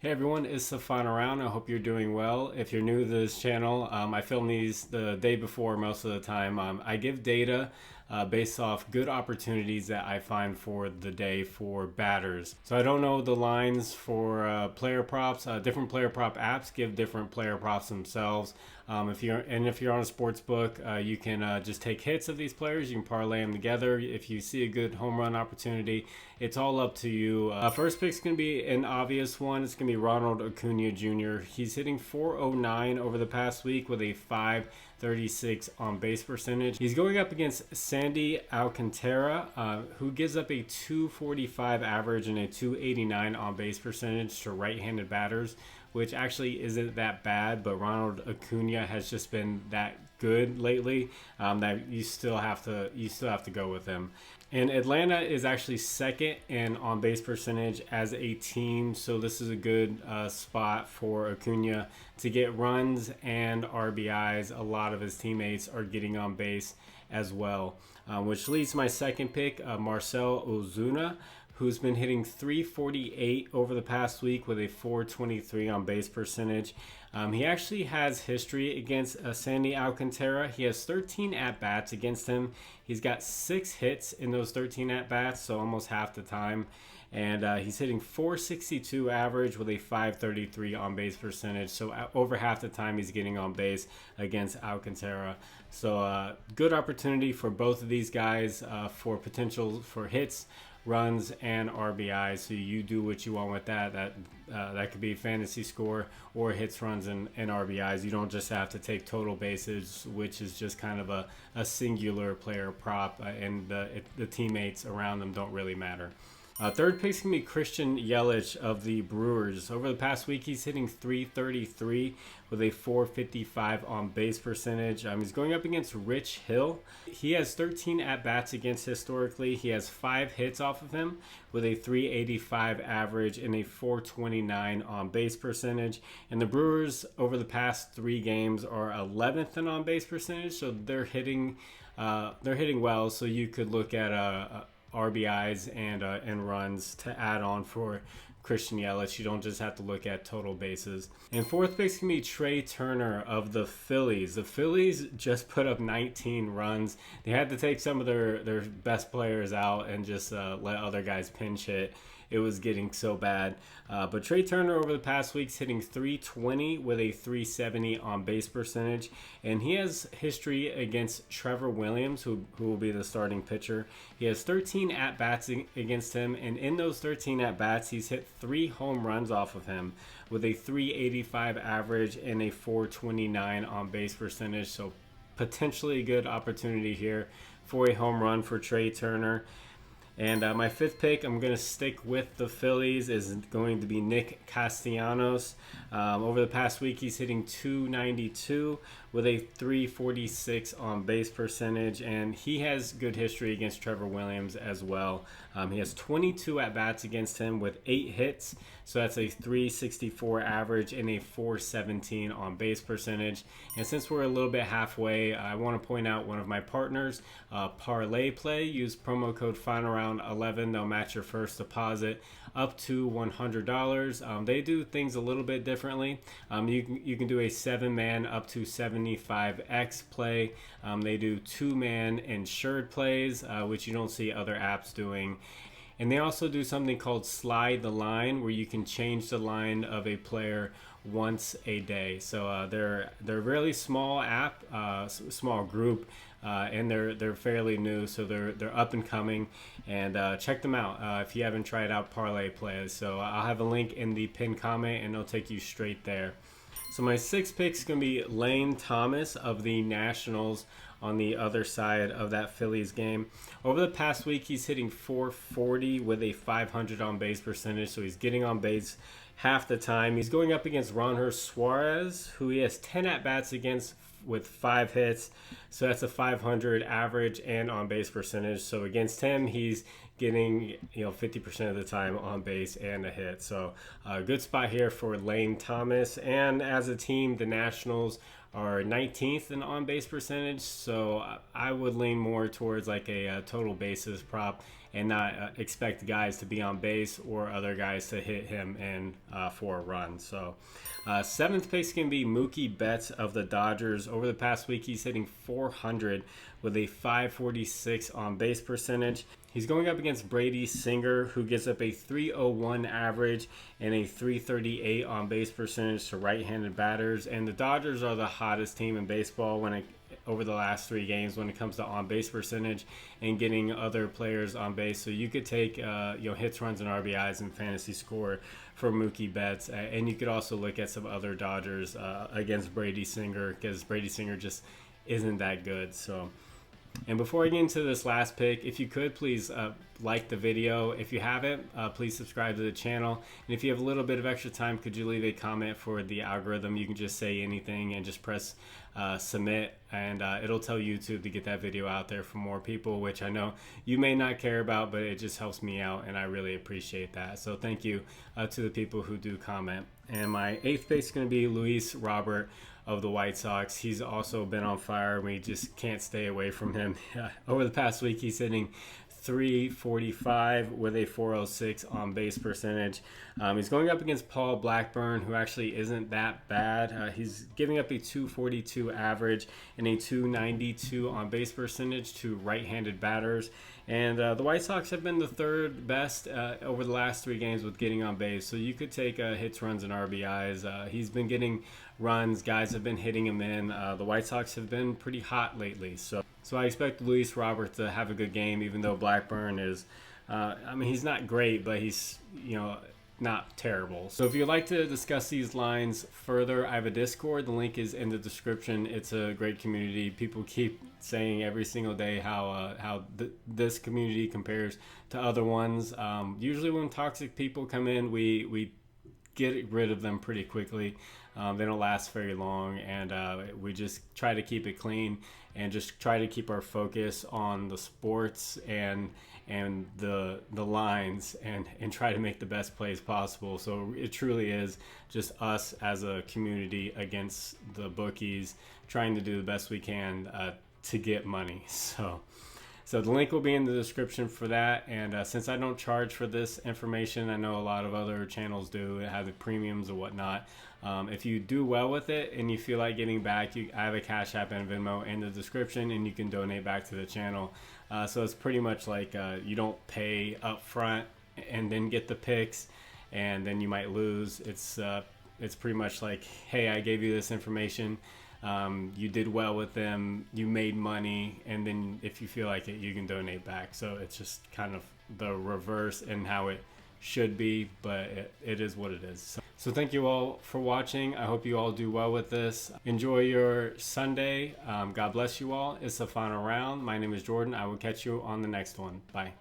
Hey everyone, it's the final round. I hope you're doing well. If you're new to this channel, I film these the day before most of the time. I give data based off good opportunities that I find for the day for batters. So I don't know the lines for player props. Different player prop apps give different player props themselves. If you're on a sports book, you can just take hits of these players. You can parlay them together. If you see a good home run opportunity, it's all up to you. First pick's going to be an obvious one. It's going to be Ronald Acuna Jr. He's hitting .409 over the past week with a .536 on base percentage. He's going up against Sandy Alcantara, who gives up a .245 average and a .289 on base percentage to right-handed batters, which actually isn't that bad, but Ronald Acuna has just been that good lately that you still have to go with him. And Atlanta is actually second in on base percentage as a team, so this is a good spot for Acuna to get runs and RBIs. A lot of his teammates are getting on base as well, which leads to my second pick, Marcel Ozuna, who's been hitting .348 over the past week with a .423 on base percentage. He actually has history against Sandy Alcantara. He has 13 at-bats against him. He's got 6 hits in those 13 at-bats, so almost half the time. And he's hitting .462 average with a .533 on base percentage. So over half the time he's getting on base against Alcantara. So good opportunity for both of these guys for potential for hits, runs, and RBIs. So you do what you want with that. That could be fantasy score or hits, runs, and RBIs. You don't just have to take total bases, which is just kind of a singular player prop, and the teammates around them don't really matter. Third pick's going to be Christian Yelich of the Brewers. Over the past week, he's hitting .333 with a .455 on base percentage. He's going up against Rich Hill. He has 13 at-bats against historically. He has 5 hits off of him with a .385 average and a .429 on base percentage. And the Brewers, over the past 3 games, are 11th in on base percentage, so they're hitting well. So you could look at RBIs and runs to add on for Christian Yelich. You don't just have to look at total bases. And fourth pick's gonna be Trey Turner of the Phillies. The Phillies just put up 19 runs. They had to take some of their best players out and just let other guys pinch hit. It was getting so bad. But Trey Turner over the past week's hitting .320 with a .370 on base percentage. And he has history against Trevor Williams, who will be the starting pitcher. He has 13 at-bats against him. And in those 13 at-bats, he's hit 3 home runs off of him with a .385 average and a .429 on base percentage. So potentially a good opportunity here for a home run for Trey Turner. And my fifth pick, I'm going to stick with the Phillies, is going to be Nick Castellanos. Over the past week, he's hitting .292 with a .346 on base percentage, and he has good history against Trevor Williams as well. He has 22 at-bats against him with 8 hits, so that's a .364 average and a .417 on base percentage. And since we're a little bit halfway, I want to point out one of my partners, ParlayPlay. Use promo code FINALROUND11. They'll match your first deposit up to $100. They do things a little bit differently. You can do a 7-man up to 75x play. They do 2-man insured plays, which you don't see other apps doing. And they also do something called slide the line, where you can change the line of a player once a day. So they're a really small app, small group, and they're fairly new, so they're up and coming. And check them out if you haven't tried out ParlayPlay. So I'll have a link in the pinned comment, and it'll take you straight there. So my sixth pick is going to be Lane Thomas of the Nationals on the other side of that Phillies game. Over the past week, he's hitting .440 with a .500 on base percentage, so he's getting on base half the time. He's going up against Ronald Suarez, who he has 10 at-bats against with 5 hits, so that's a .500 average and on base percentage. So against him, he's getting 50% of the time on base and a hit. So a good spot here for Lane Thomas. And as a team, the Nationals are 19th in on base percentage, so I would lean more towards like a total bases prop and not expect guys to be on base or other guys to hit him in for a run. So seventh place can be Mookie Betts of the Dodgers. Over the past week, he's hitting 400 with a 546 on base percentage. He's going up against Brady Singer, who gives up a 301 average and a 338 on base percentage to right-handed batters. And the Dodgers are the hottest team in baseball over the last 3 games when it comes to on-base percentage and getting other players on base. So you could take hits, runs, and RBIs in fantasy score for Mookie Betts, and you could also look at some other Dodgers against Brady Singer, because Brady Singer just isn't that good. So. And before I get into this last pick, if you could please like the video. If you haven't, please subscribe to the channel. And if you have a little bit of extra time, could you leave a comment for the algorithm? You can just say anything and just press submit, and it'll tell YouTube to get that video out there for more people, which I know you may not care about, but it just helps me out, and I really appreciate that. So thank you to the people who do comment. And my 8th pick is going to be Luis Robert of the White Sox. He's also been on fire. We just can't stay away from him. Over the past week, he's hitting 345 with a 406 on base percentage. He's going up against Paul Blackburn, who actually isn't that bad. He's giving up a 242 average and a 292 on base percentage to right-handed batters. And the White Sox have been the 3rd best over the last 3 games with getting on base. So you could take hits, runs, and RBIs. He's been getting runs. Guys have been hitting him in. The White Sox have been pretty hot lately. So I expect Luis Robert to have a good game, even though Blackburn is, he's not great, but he's, not terrible. So if you'd like to discuss these lines further, I have a Discord. The link is in the description. It's a great community. People keep saying every single day how this community compares to other ones. Usually when toxic people come in, we get rid of them pretty quickly. They don't last very long, and we just try to keep it clean and just try to keep our focus on the sports and the lines and try to make the best plays possible. So it truly is just us as a community against the bookies, trying to do the best we can to get money. So the link will be in the description for that. And since I don't charge for this information, I know a lot of other channels do have the premiums or whatnot. If you do well with it and you feel like getting back, I have a Cash App and Venmo in the description, and you can donate back to the channel. So it's pretty much like you don't pay up front and then get the picks, and then you might lose. It's pretty much like, hey, I gave you this information. You did well with them, you made money, and then if you feel like it, you can donate back. So it's just kind of the reverse in how it should be, but it is what it is. So thank you all for watching. I hope you all do well with this. Enjoy your Sunday. God bless you all. It's the final round. My name is Jordan. I will catch you on the next one. Bye.